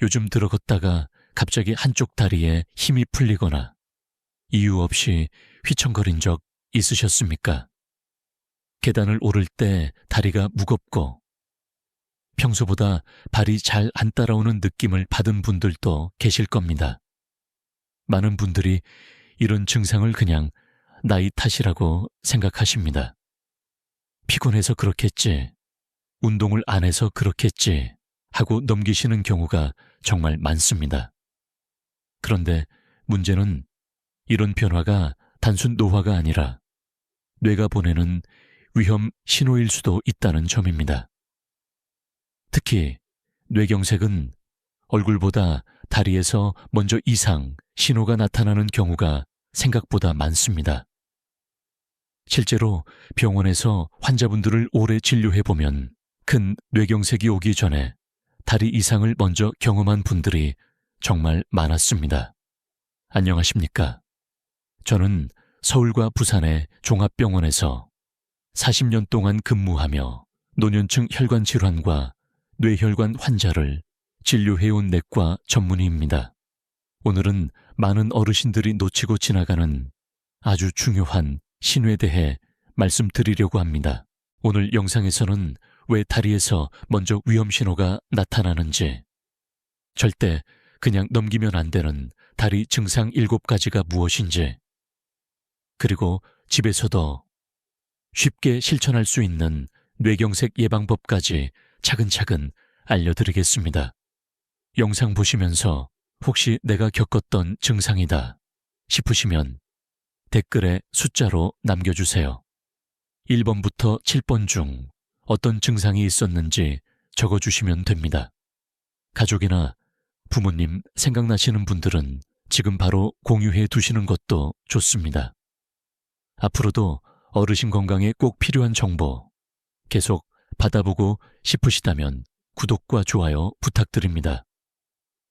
요즘 들어 걷다가 갑자기 한쪽 다리에 힘이 풀리거나 이유 없이 휘청거린 적 있으셨습니까? 계단을 오를 때 다리가 무겁고 평소보다 발이 잘 안 따라오는 느낌을 받은 분들도 계실 겁니다. 많은 분들이 이런 증상을 그냥 나이 탓이라고 생각하십니다. 피곤해서 그렇겠지, 운동을 안 해서 그렇겠지 하고 넘기시는 경우가 정말 많습니다. 그런데 문제는 이런 변화가 단순 노화가 아니라 뇌가 보내는 위험 신호일 수도 있다는 점입니다. 특히 뇌경색은 얼굴보다 다리에서 먼저 이상, 신호가 나타나는 경우가 생각보다 많습니다. 실제로 병원에서 환자분들을 오래 진료해보면 큰 뇌경색이 오기 전에 다리 이상을 먼저 경험한 분들이 정말 많았습니다. 안녕하십니까? 저는 서울과 부산의 종합병원에서 40년 동안 근무하며 노년층 혈관 질환과 뇌혈관 환자를 진료해온 내과 전문의입니다. 오늘은 많은 어르신들이 놓치고 지나가는 아주 중요한 신호에 대해 말씀드리려고 합니다. 오늘 영상에서는 왜 다리에서 먼저 위험 신호가 나타나는지, 절대 그냥 넘기면 안 되는 다리 증상 7가지가 무엇인지, 그리고 집에서도 쉽게 실천할 수 있는 뇌경색 예방법까지 차근차근 알려드리겠습니다. 영상 보시면서 혹시 내가 겪었던 증상이다 싶으시면 댓글에 숫자로 남겨주세요. 1번부터 7번 중 어떤 증상이 있었는지 적어주시면 됩니다. 가족이나 부모님 생각나시는 분들은 지금 바로 공유해 두시는 것도 좋습니다. 앞으로도 어르신 건강에 꼭 필요한 정보 계속 받아보고 싶으시다면 구독과 좋아요 부탁드립니다.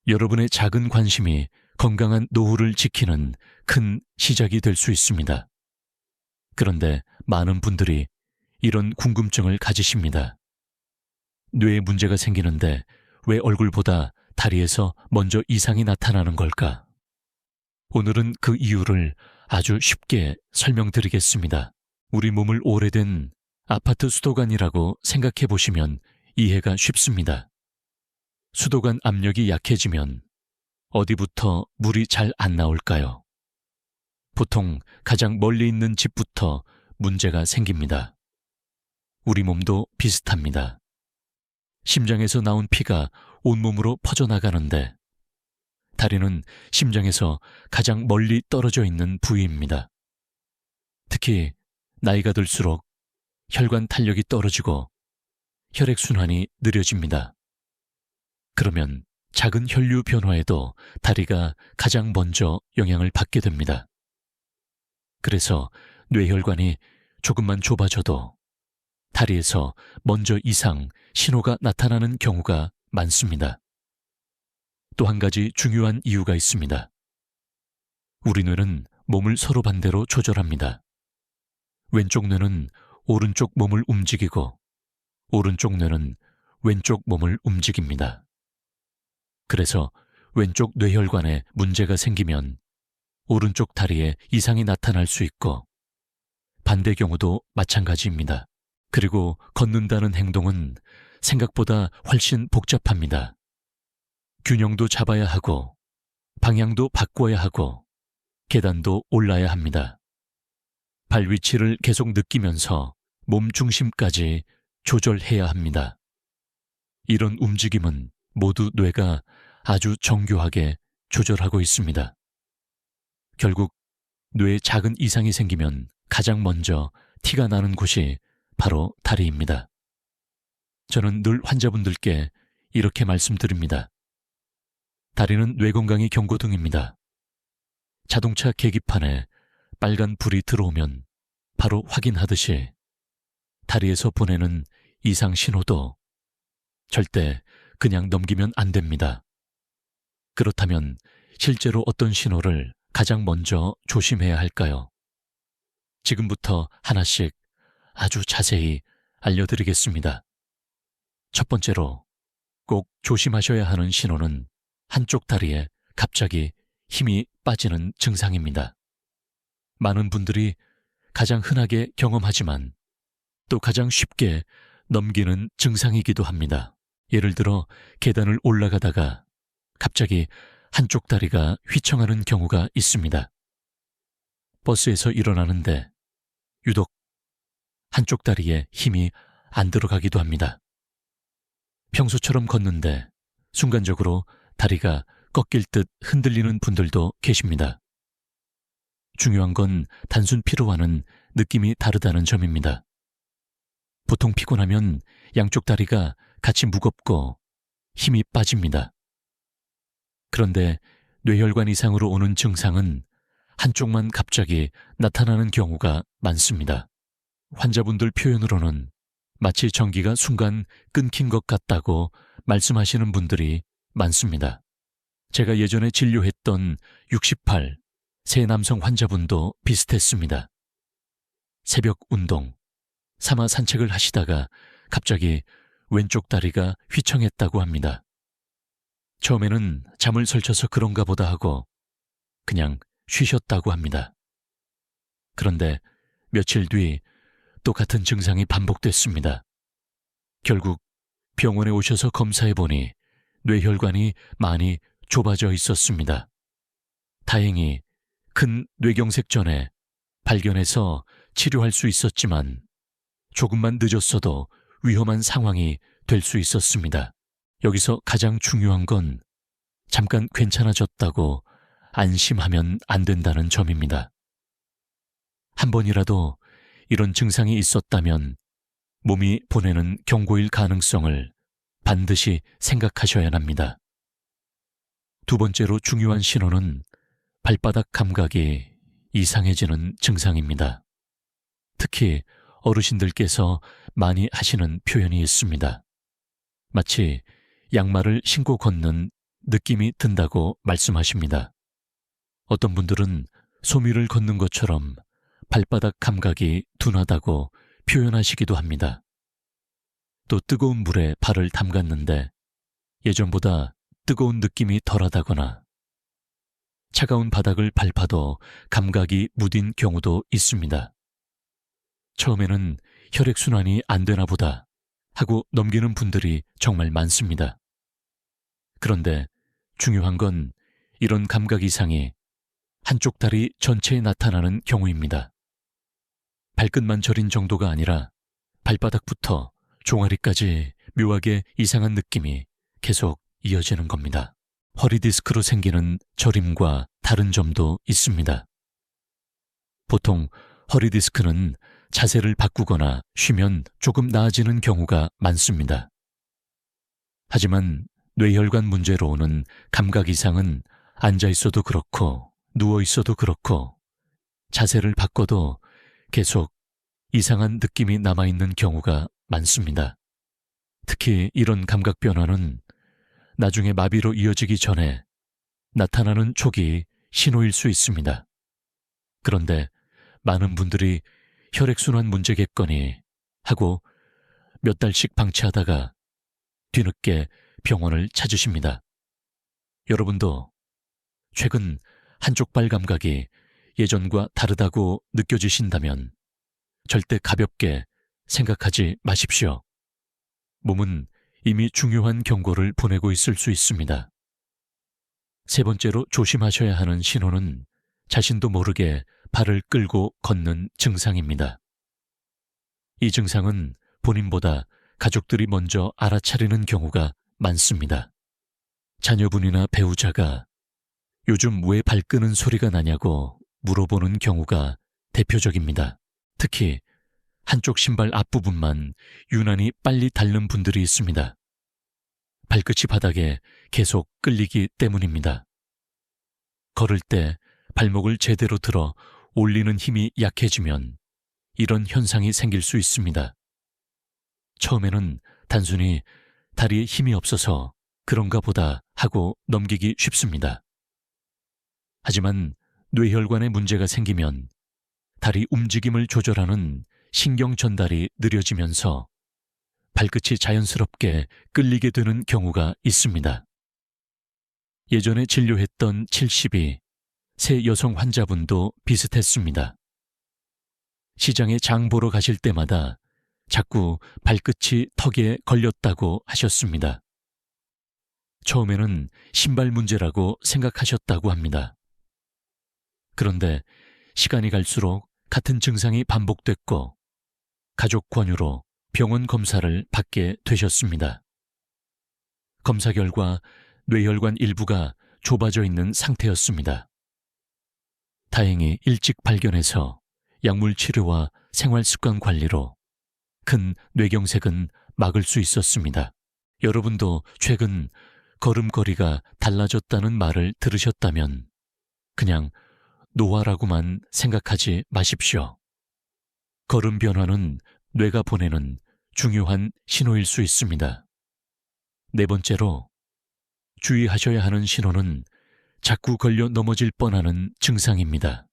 여러분의 작은 관심이 건강한 노후를 지키는 큰 시작이 될 수 있습니다. 그런데 많은 분들이 이런 궁금증을 가지십니다. 뇌에 문제가 생기는데 왜 얼굴보다 다리에서 먼저 이상이 나타나는 걸까? 오늘은 그 이유를 아주 쉽게 설명드리겠습니다. 우리 몸을 오래된 아파트 수도관이라고 생각해 보시면 이해가 쉽습니다. 수도관 압력이 약해지면 어디부터 물이 잘 안 나올까요? 보통 가장 멀리 있는 집부터 문제가 생깁니다. 우리 몸도 비슷합니다. 심장에서 나온 피가 온몸으로 퍼져나가는데 다리는 심장에서 가장 멀리 떨어져 있는 부위입니다. 특히 나이가 들수록 혈관 탄력이 떨어지고 혈액순환이 느려집니다. 그러면 작은 혈류 변화에도 다리가 가장 먼저 영향을 받게 됩니다. 그래서 뇌혈관이 조금만 좁아져도 다리에서 먼저 이상, 신호가 나타나는 경우가 많습니다. 또 한 가지 중요한 이유가 있습니다. 우리 뇌는 몸을 서로 반대로 조절합니다. 왼쪽 뇌는 오른쪽 몸을 움직이고 오른쪽 뇌는 왼쪽 몸을 움직입니다. 그래서 왼쪽 뇌혈관에 문제가 생기면 오른쪽 다리에 이상이 나타날 수 있고 반대 경우도 마찬가지입니다. 그리고 걷는다는 행동은 생각보다 훨씬 복잡합니다. 균형도 잡아야 하고 방향도 바꿔야 하고 계단도 올라야 합니다. 발 위치를 계속 느끼면서 몸 중심까지 조절해야 합니다. 이런 움직임은 모두 뇌가 아주 정교하게 조절하고 있습니다. 결국 뇌에 작은 이상이 생기면 가장 먼저 티가 나는 곳이 바로 다리입니다. 저는 늘 환자분들께 이렇게 말씀드립니다. 다리는 뇌 건강의 경고등입니다. 자동차 계기판에 빨간 불이 들어오면 바로 확인하듯이 다리에서 보내는 이상 신호도 절대 그냥 넘기면 안 됩니다. 그렇다면 실제로 어떤 신호를 가장 먼저 조심해야 할까요? 지금부터 하나씩 아주 자세히 알려드리겠습니다. 첫 번째로 꼭 조심하셔야 하는 신호는 한쪽 다리에 갑자기 힘이 빠지는 증상입니다. 많은 분들이 가장 흔하게 경험하지만 또 가장 쉽게 넘기는 증상이기도 합니다. 예를 들어 계단을 올라가다가 갑자기 한쪽 다리가 휘청하는 경우가 있습니다. 버스에서 일어나는데 유독 한쪽 다리에 힘이 안 들어가기도 합니다. 평소처럼 걷는데 순간적으로 다리가 꺾일 듯 흔들리는 분들도 계십니다. 중요한 건 단순 피로와는 느낌이 다르다는 점입니다. 보통 피곤하면 양쪽 다리가 같이 무겁고 힘이 빠집니다. 그런데 뇌혈관 이상으로 오는 증상은 한쪽만 갑자기 나타나는 경우가 많습니다. 환자분들 표현으로는 마치 전기가 순간 끊긴 것 같다고 말씀하시는 분들이 많습니다. 제가 예전에 진료했던 68, 세 남성 환자분도 비슷했습니다. 새벽 운동, 사마 산책을 하시다가 갑자기 왼쪽 다리가 휘청했다고 합니다. 처음에는 잠을 설쳐서 그런가 보다 하고 그냥 쉬셨다고 합니다. 그런데 며칠 뒤 똑같은 증상이 반복됐습니다. 결국 병원에 오셔서 검사해보니 뇌혈관이 많이 좁아져 있었습니다. 다행히 큰 뇌경색전에 발견해서 치료할 수 있었지만 조금만 늦었어도 위험한 상황이 될 수 있었습니다. 여기서 가장 중요한 건 잠깐 괜찮아졌다고 안심하면 안 된다는 점입니다. 한 번이라도 이런 증상이 있었다면 몸이 보내는 경고일 가능성을 반드시 생각하셔야 합니다. 두 번째로 중요한 신호는 발바닥 감각이 이상해지는 증상입니다. 특히 어르신들께서 많이 하시는 표현이 있습니다. 마치 양말을 신고 걷는 느낌이 든다고 말씀하십니다. 어떤 분들은 소미를 걷는 것처럼 발바닥 감각이 둔하다고 표현하시기도 합니다. 또 뜨거운 물에 발을 담갔는데 예전보다 뜨거운 느낌이 덜하다거나 차가운 바닥을 밟아도 감각이 무딘 경우도 있습니다. 처음에는 혈액순환이 안 되나 보다 하고 넘기는 분들이 정말 많습니다. 그런데 중요한 건 이런 감각 이상이 한쪽 다리 전체에 나타나는 경우입니다. 발끝만 저린 정도가 아니라 발바닥부터 종아리까지 묘하게 이상한 느낌이 계속 이어지는 겁니다. 허리 디스크로 생기는 저림과 다른 점도 있습니다. 보통 허리 디스크는 자세를 바꾸거나 쉬면 조금 나아지는 경우가 많습니다. 하지만 뇌혈관 문제로 오는 감각 이상은 앉아 있어도 그렇고 누워 있어도 그렇고 자세를 바꿔도 계속 이상한 느낌이 남아있는 경우가 많습니다. 특히 이런 감각 변화는 나중에 마비로 이어지기 전에 나타나는 초기 신호일 수 있습니다. 그런데 많은 분들이 혈액순환 문제겠거니 하고 몇 달씩 방치하다가 뒤늦게 병원을 찾으십니다. 여러분도 최근 한쪽 발 감각이 예전과 다르다고 느껴지신다면 절대 가볍게 생각하지 마십시오. 몸은 이미 중요한 경고를 보내고 있을 수 있습니다. 세 번째로 조심하셔야 하는 신호는 자신도 모르게 발을 끌고 걷는 증상입니다. 이 증상은 본인보다 가족들이 먼저 알아차리는 경우가 많습니다. 자녀분이나 배우자가 요즘 왜 발 끄는 소리가 나냐고 물어보는 경우가 대표적입니다. 특히 한쪽 신발 앞부분만 유난히 빨리 닳는 분들이 있습니다. 발끝이 바닥에 계속 끌리기 때문입니다. 걸을 때 발목을 제대로 들어 올리는 힘이 약해지면 이런 현상이 생길 수 있습니다. 처음에는 단순히 다리에 힘이 없어서 그런가 보다 하고 넘기기 쉽습니다. 하지만 뇌혈관에 문제가 생기면 다리 움직임을 조절하는 신경 전달이 느려지면서 발끝이 자연스럽게 끌리게 되는 경우가 있습니다. 예전에 진료했던 72, 세 여성 환자분도 비슷했습니다. 시장에 장 보러 가실 때마다 자꾸 발끝이 턱에 걸렸다고 하셨습니다. 처음에는 신발 문제라고 생각하셨다고 합니다. 그런데 시간이 갈수록 같은 증상이 반복됐고 가족 권유로 병원 검사를 받게 되셨습니다. 검사 결과 뇌혈관 일부가 좁아져 있는 상태였습니다. 다행히 일찍 발견해서 약물 치료와 생활 습관 관리로 큰 뇌경색은 막을 수 있었습니다. 여러분도 최근 걸음걸이가 달라졌다는 말을 들으셨다면 그냥 노화라고만 생각하지 마십시오. 걸음 변화는 뇌가 보내는 중요한 신호일 수 있습니다. 네 번째로 주의하셔야 하는 신호는 자꾸 걸려 넘어질 뻔하는 증상입니다.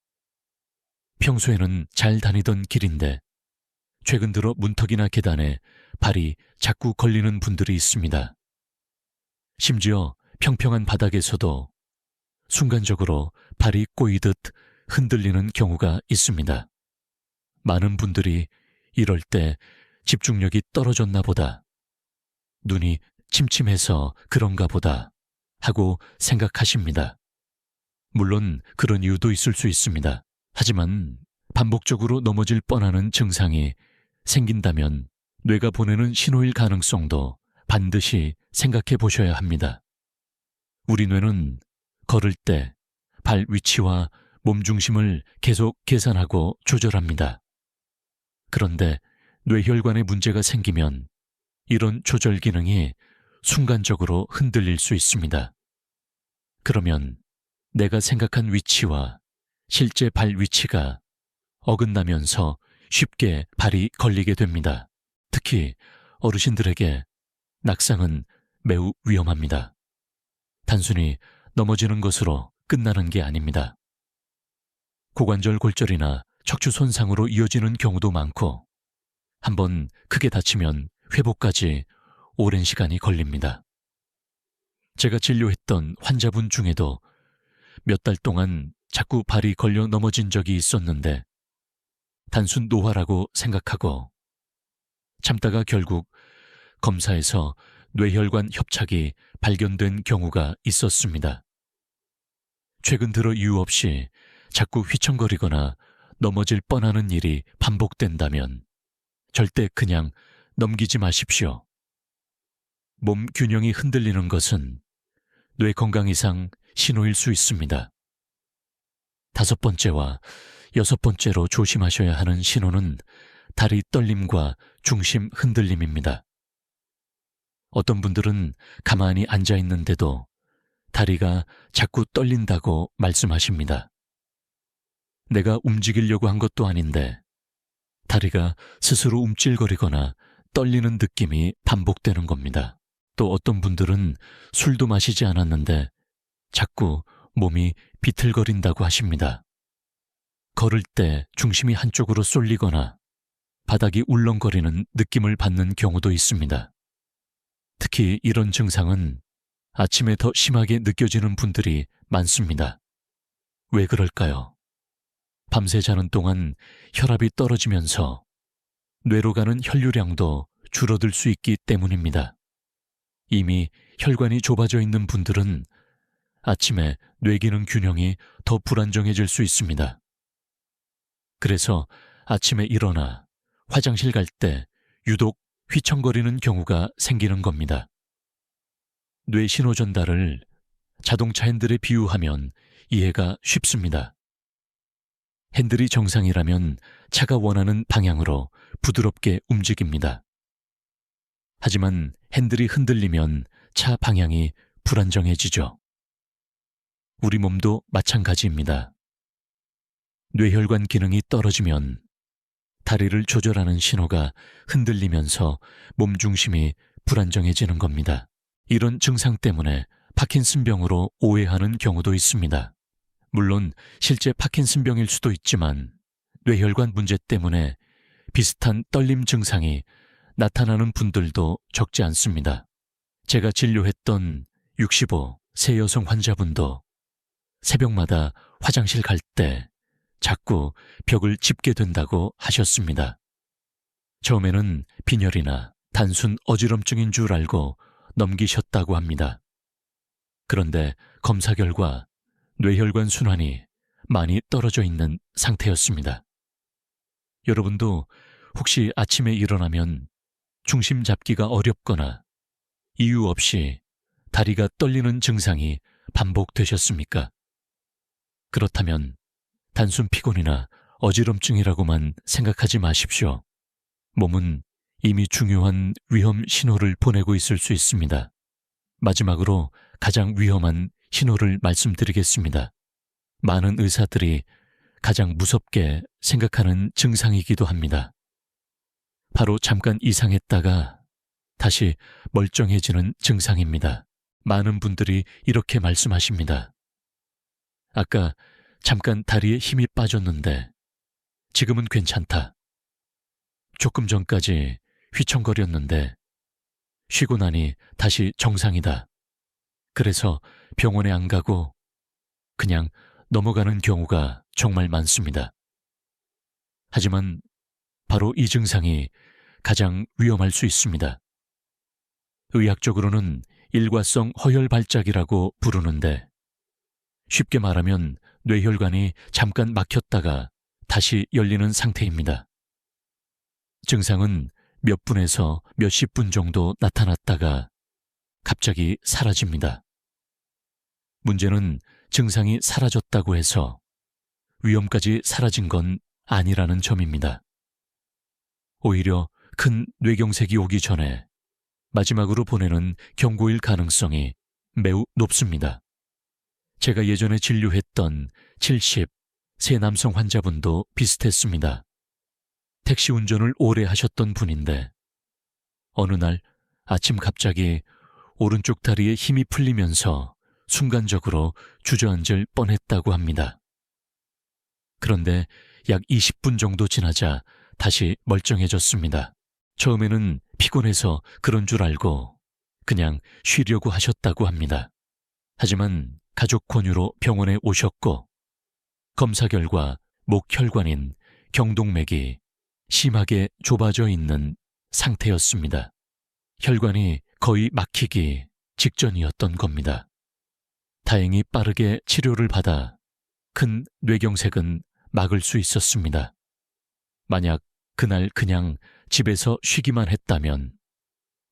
평소에는 잘 다니던 길인데 최근 들어 문턱이나 계단에 발이 자꾸 걸리는 분들이 있습니다. 심지어 평평한 바닥에서도 순간적으로 발이 꼬이듯 흔들리는 경우가 있습니다. 많은 분들이 이럴 때 집중력이 떨어졌나 보다, 눈이 침침해서 그런가 보다 하고 생각하십니다. 물론 그런 이유도 있을 수 있습니다. 하지만 반복적으로 넘어질 뻔하는 증상이 생긴다면 뇌가 보내는 신호일 가능성도 반드시 생각해 보셔야 합니다. 우리 뇌는 걸을 때 발 위치와 몸 중심을 계속 계산하고 조절합니다. 그런데 뇌혈관에 문제가 생기면 이런 조절 기능이 순간적으로 흔들릴 수 있습니다. 그러면 내가 생각한 위치와 실제 발 위치가 어긋나면서 쉽게 발이 걸리게 됩니다. 특히 어르신들에게 낙상은 매우 위험합니다. 단순히 넘어지는 것으로 끝나는 게 아닙니다. 고관절 골절이나 척추 손상으로 이어지는 경우도 많고 한번 크게 다치면 회복까지 오랜 시간이 걸립니다. 제가 진료했던 환자분 중에도 몇 달 동안 자꾸 발이 걸려 넘어진 적이 있었는데 단순 노화라고 생각하고 참다가 결국 검사에서 뇌혈관 협착이 발견된 경우가 있었습니다. 최근 들어 이유 없이 자꾸 휘청거리거나 넘어질 뻔하는 일이 반복된다면 절대 그냥 넘기지 마십시오. 몸 균형이 흔들리는 것은 뇌 건강 이상 신호일 수 있습니다. 다섯 번째와 여섯 번째로 조심하셔야 하는 신호는 다리 떨림과 중심 흔들림입니다. 어떤 분들은 가만히 앉아 있는데도 다리가 자꾸 떨린다고 말씀하십니다. 내가 움직이려고 한 것도 아닌데 다리가 스스로 움찔거리거나 떨리는 느낌이 반복되는 겁니다. 또 어떤 분들은 술도 마시지 않았는데 자꾸 몸이 비틀거린다고 하십니다. 걸을 때 중심이 한쪽으로 쏠리거나 바닥이 울렁거리는 느낌을 받는 경우도 있습니다. 특히 이런 증상은 아침에 더 심하게 느껴지는 분들이 많습니다. 왜 그럴까요? 밤새 자는 동안 혈압이 떨어지면서 뇌로 가는 혈류량도 줄어들 수 있기 때문입니다. 이미 혈관이 좁아져 있는 분들은 아침에 뇌기능 균형이 더 불안정해질 수 있습니다. 그래서 아침에 일어나 화장실 갈 때 유독 휘청거리는 경우가 생기는 겁니다. 뇌 신호 전달을 자동차 핸들에 비유하면 이해가 쉽습니다. 핸들이 정상이라면 차가 원하는 방향으로 부드럽게 움직입니다. 하지만 핸들이 흔들리면 차 방향이 불안정해지죠. 우리 몸도 마찬가지입니다. 뇌혈관 기능이 떨어지면 다리를 조절하는 신호가 흔들리면서 몸 중심이 불안정해지는 겁니다. 이런 증상 때문에 파킨슨병으로 오해하는 경우도 있습니다. 물론 실제 파킨슨병일 수도 있지만 뇌혈관 문제 때문에 비슷한 떨림 증상이 나타나는 분들도 적지 않습니다. 제가 진료했던 65, 새 여성 환자분도 새벽마다 화장실 갈 때 자꾸 벽을 짚게 된다고 하셨습니다. 처음에는 빈혈이나 단순 어지럼증인 줄 알고 넘기셨다고 합니다. 그런데 검사 결과 뇌혈관 순환이 많이 떨어져 있는 상태였습니다. 여러분도 혹시 아침에 일어나면 중심 잡기가 어렵거나 이유 없이 다리가 떨리는 증상이 반복되셨습니까? 그렇다면 단순 피곤이나 어지럼증이라고만 생각하지 마십시오. 몸은 이미 중요한 위험 신호를 보내고 있을 수 있습니다. 마지막으로 가장 위험한 신호를 말씀드리겠습니다. 많은 의사들이 가장 무섭게 생각하는 증상이기도 합니다. 바로 잠깐 이상했다가 다시 멀쩡해지는 증상입니다. 많은 분들이 이렇게 말씀하십니다. 아까 잠깐 다리에 힘이 빠졌는데 지금은 괜찮다. 조금 전까지 휘청거렸는데 쉬고 나니 다시 정상이다. 그래서 병원에 안 가고 그냥 넘어가는 경우가 정말 많습니다. 하지만 바로 이 증상이 가장 위험할 수 있습니다. 의학적으로는 일과성 허혈 발작이라고 부르는데 쉽게 말하면 뇌혈관이 잠깐 막혔다가 다시 열리는 상태입니다. 증상은 몇 분에서 몇십 분 정도 나타났다가 갑자기 사라집니다. 문제는 증상이 사라졌다고 해서 위험까지 사라진 건 아니라는 점입니다. 오히려 큰 뇌경색이 오기 전에 마지막으로 보내는 경고일 가능성이 매우 높습니다. 제가 예전에 진료했던 70세 남성 환자분도 비슷했습니다. 택시 운전을 오래 하셨던 분인데 어느 날 아침 갑자기 오른쪽 다리에 힘이 풀리면서 순간적으로 주저앉을 뻔했다고 합니다. 그런데 약 20분 정도 지나자 다시 멀쩡해졌습니다. 처음에는 피곤해서 그런 줄 알고 그냥 쉬려고 하셨다고 합니다. 하지만 가족 권유로 병원에 오셨고 검사 결과 목혈관인 경동맥이 심하게 좁아져 있는 상태였습니다. 혈관이 거의 막히기 직전이었던 겁니다. 다행히 빠르게 치료를 받아 큰 뇌경색은 막을 수 있었습니다. 만약 그날 그냥 집에서 쉬기만 했다면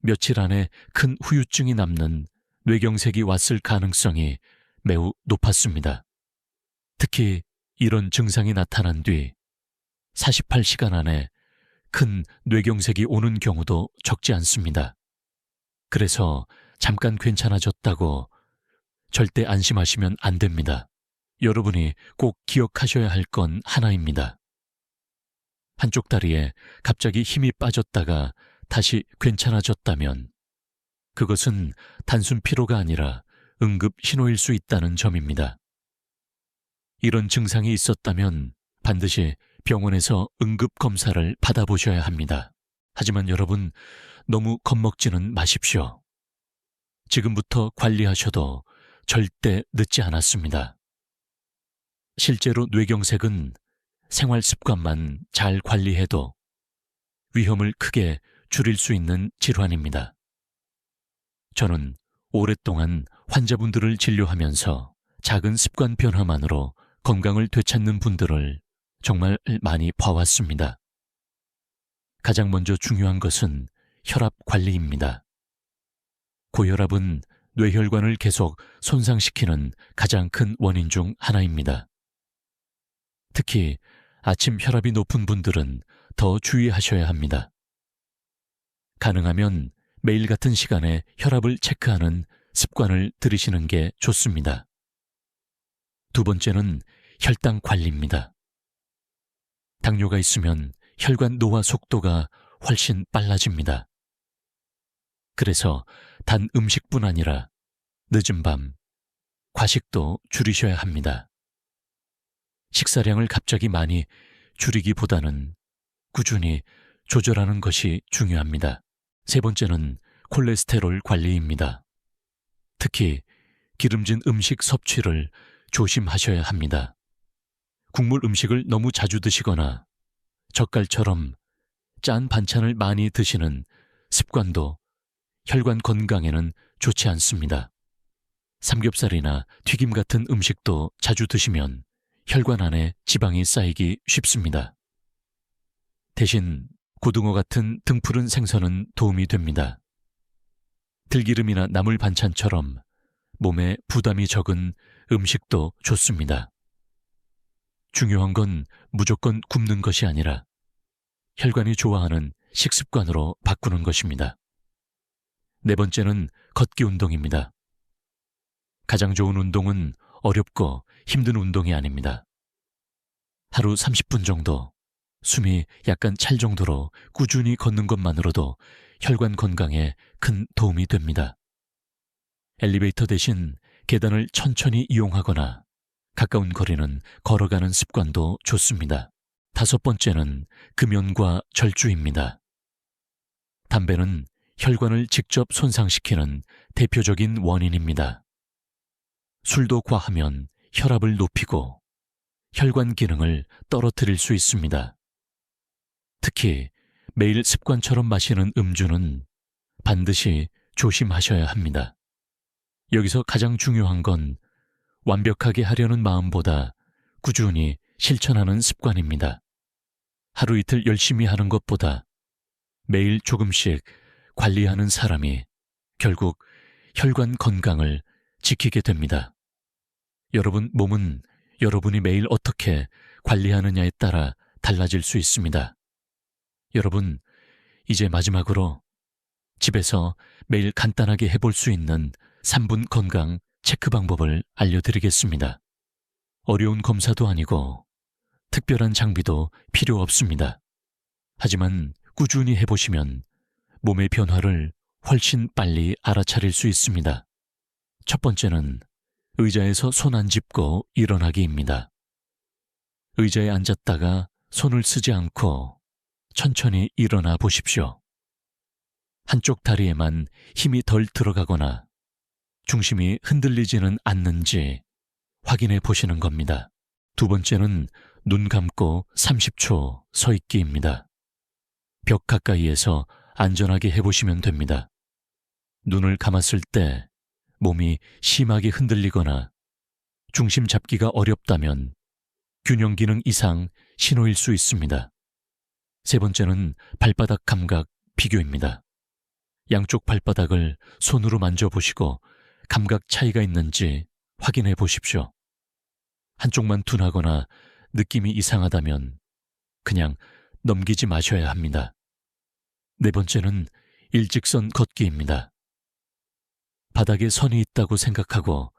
며칠 안에 큰 후유증이 남는 뇌경색이 왔을 가능성이 매우 높았습니다. 특히 이런 증상이 나타난 뒤 48시간 안에 큰 뇌경색이 오는 경우도 적지 않습니다. 그래서 잠깐 괜찮아졌다고 절대 안심하시면 안 됩니다. 여러분이 꼭 기억하셔야 할 건 하나입니다. 한쪽 다리에 갑자기 힘이 빠졌다가 다시 괜찮아졌다면 그것은 단순 피로가 아니라 응급 신호일 수 있다는 점입니다. 이런 증상이 있었다면 반드시 병원에서 응급 검사를 받아보셔야 합니다. 하지만 여러분, 너무 겁먹지는 마십시오. 지금부터 관리하셔도 절대 늦지 않았습니다. 실제로 뇌경색은 생활 습관만 잘 관리해도 위험을 크게 줄일 수 있는 질환입니다. 저는 오랫동안 환자분들을 진료하면서 작은 습관 변화만으로 건강을 되찾는 분들을 정말 많이 봐왔습니다. 가장 먼저 중요한 것은 혈압 관리입니다. 고혈압은 뇌혈관을 계속 손상시키는 가장 큰 원인 중 하나입니다. 특히 아침 혈압이 높은 분들은 더 주의하셔야 합니다. 가능하면 매일 같은 시간에 혈압을 체크하는 습관을 들이시는 게 좋습니다. 두 번째는 혈당 관리입니다. 당뇨가 있으면 혈관 노화 속도가 훨씬 빨라집니다. 그래서 단 음식뿐 아니라 늦은 밤, 과식도 줄이셔야 합니다. 식사량을 갑자기 많이 줄이기보다는 꾸준히 조절하는 것이 중요합니다. 세 번째는 콜레스테롤 관리입니다. 특히 기름진 음식 섭취를 조심하셔야 합니다. 국물 음식을 너무 자주 드시거나 젓갈처럼 짠 반찬을 많이 드시는 습관도 혈관 건강에는 좋지 않습니다. 삼겹살이나 튀김 같은 음식도 자주 드시면 혈관 안에 지방이 쌓이기 쉽습니다. 대신 고등어 같은 등푸른 생선은 도움이 됩니다. 들기름이나 나물 반찬처럼 몸에 부담이 적은 음식도 좋습니다. 중요한 건 무조건 굶는 것이 아니라 혈관이 좋아하는 식습관으로 바꾸는 것입니다. 네 번째는 걷기 운동입니다. 가장 좋은 운동은 어렵고 힘든 운동이 아닙니다. 하루 30분 정도, 숨이 약간 찰 정도로 꾸준히 걷는 것만으로도 혈관 건강에 큰 도움이 됩니다. 엘리베이터 대신 계단을 천천히 이용하거나 가까운 거리는 걸어가는 습관도 좋습니다. 다섯 번째는 금연과 절주입니다. 담배는 혈관을 직접 손상시키는 대표적인 원인입니다. 술도 과하면 혈압을 높이고 혈관 기능을 떨어뜨릴 수 있습니다. 특히 매일 습관처럼 마시는 음주는 반드시 조심하셔야 합니다. 여기서 가장 중요한 건 완벽하게 하려는 마음보다 꾸준히 실천하는 습관입니다. 하루 이틀 열심히 하는 것보다 매일 조금씩 관리하는 사람이 결국 혈관 건강을 지키게 됩니다. 여러분 몸은 여러분이 매일 어떻게 관리하느냐에 따라 달라질 수 있습니다. 여러분, 이제 마지막으로 집에서 매일 간단하게 해볼 수 있는 3분 건강 체크 방법을 알려드리겠습니다. 어려운 검사도 아니고 특별한 장비도 필요 없습니다. 하지만 꾸준히 해보시면 몸의 변화를 훨씬 빨리 알아차릴 수 있습니다. 첫 번째는 의자에서 손 안 짚고 일어나기입니다. 의자에 앉았다가 손을 쓰지 않고 천천히 일어나 보십시오. 한쪽 다리에만 힘이 덜 들어가거나 중심이 흔들리지는 않는지 확인해 보시는 겁니다. 두 번째는 눈 감고 30초 서 있기입니다. 벽 가까이에서 안전하게 해보시면 됩니다. 눈을 감았을 때 몸이 심하게 흔들리거나 중심 잡기가 어렵다면 균형 기능 이상 신호일 수 있습니다. 세 번째는 발바닥 감각 비교입니다. 양쪽 발바닥을 손으로 만져보시고 감각 차이가 있는지 확인해 보십시오. 한쪽만 둔하거나 느낌이 이상하다면 그냥 넘기지 마셔야 합니다. 네 번째는 일직선 걷기입니다. 바닥에 선이 있다고 생각하고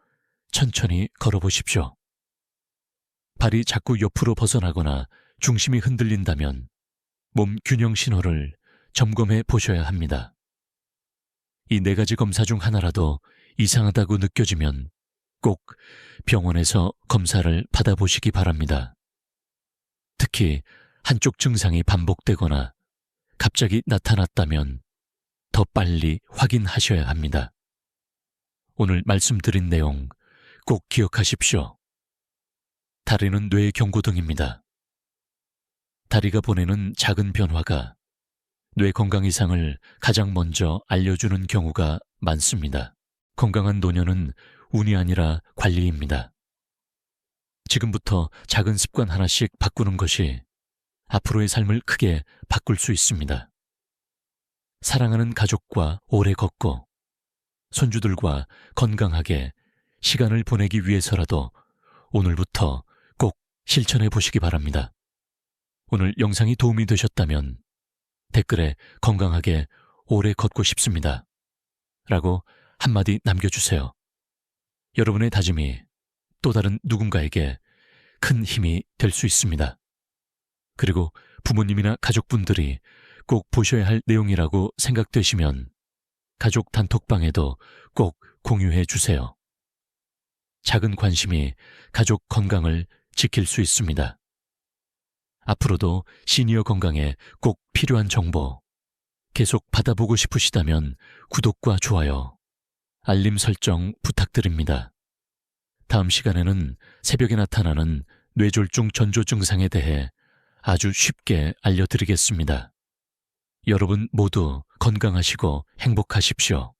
천천히 걸어보십시오. 발이 자꾸 옆으로 벗어나거나 중심이 흔들린다면 몸 균형 신호를 점검해 보셔야 합니다. 이 네 가지 검사 중 하나라도 이상하다고 느껴지면 꼭 병원에서 검사를 받아보시기 바랍니다. 특히 한쪽 증상이 반복되거나 갑자기 나타났다면 더 빨리 확인하셔야 합니다. 오늘 말씀드린 내용 꼭 기억하십시오. 다리는 뇌의 경고등입니다. 다리가 보내는 작은 변화가 뇌 건강 이상을 가장 먼저 알려주는 경우가 많습니다. 건강한 노년은 운이 아니라 관리입니다. 지금부터 작은 습관 하나씩 바꾸는 것이 앞으로의 삶을 크게 바꿀 수 있습니다. 사랑하는 가족과 오래 걷고 손주들과 건강하게 시간을 보내기 위해서라도 오늘부터 꼭 실천해 보시기 바랍니다. 오늘 영상이 도움이 되셨다면 댓글에 건강하게 오래 걷고 싶습니다 라고 한마디 남겨주세요. 여러분의 다짐이 또 다른 누군가에게 큰 힘이 될 수 있습니다. 그리고 부모님이나 가족분들이 꼭 보셔야 할 내용이라고 생각되시면 가족 단톡방에도 꼭 공유해 주세요. 작은 관심이 가족 건강을 지킬 수 있습니다. 앞으로도 시니어 건강에 꼭 필요한 정보 계속 받아보고 싶으시다면 구독과 좋아요, 알림 설정 부탁드립니다. 다음 시간에는 새벽에 나타나는 뇌졸중 전조 증상에 대해 아주 쉽게 알려드리겠습니다. 여러분 모두 건강하시고 행복하십시오.